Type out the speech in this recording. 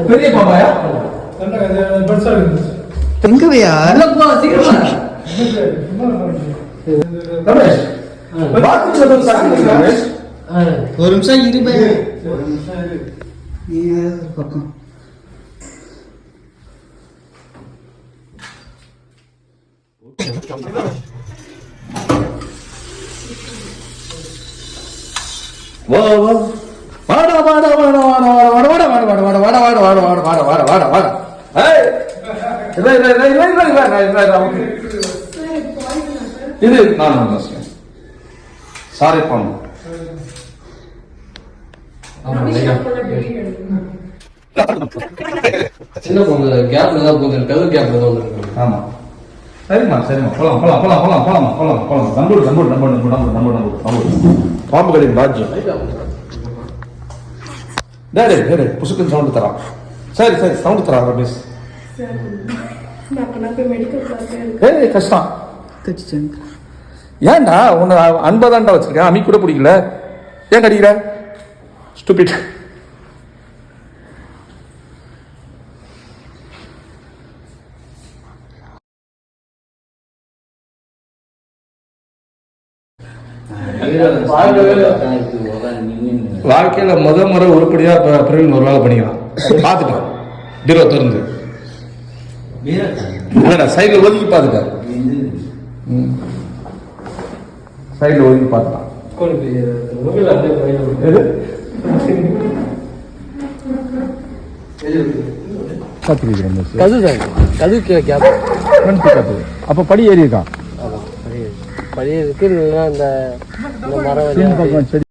பெரிய பாப்பாயா எங்கவையா ரமேஷ் ஒரு நிமிஷம் இருப்பே பக்கம் வா வா வாடா வாடா வாடா வாடா வாடா வாடா வாடா வாடா வாடா வாடா வாடா வாடா வாடா வாடா வாடா வாடா வாடா ஏய் இது நான் சாரி பண்ணு சின்ன பொண்ணு கேப்ல தான் போகுது கல்லு கேப்ல தான் வந்துருக்கு. ஆமா சரிம்மா சரிம்மா போலாம் போலாம் போலாம் போலாம் போலாமா போலாம் போலாம் நம்பூர் நம்பூர் நம்பூர் நம்பூர் நம்பூர் நம்பூர் நம்பூர் நம்பூர் பாம்பு கடிக்கு பாஜ்யம் டேடே டேடே புசுக்குன்னு சவுண்டு தரான் சரி சரி சவுண்டு தரான் ரமேஷ் ஏய் கஷ்டம் ஏன்டா உன்னை அன்பதாண்டா வச்சிருக்கேன் அம்மி கூட பிடிக்கல ஏன் கடிக்கிற ஸ்டூபிட் வாழ்க்கையில முறை உருப்படியா பிரவீன் ஒரு வேலை பண்ணிக்கலாம் பார்த்துட்டான் பீரோ திறந்து இல்லடா சைடில் ஒதுக்கி பார்த்துட்டார் சைடில் ஒதுக்கி பார்த்துட்டான் அப்ப படி ஏறி இருக்கான் பழைய இருக்கு இந்த மரம்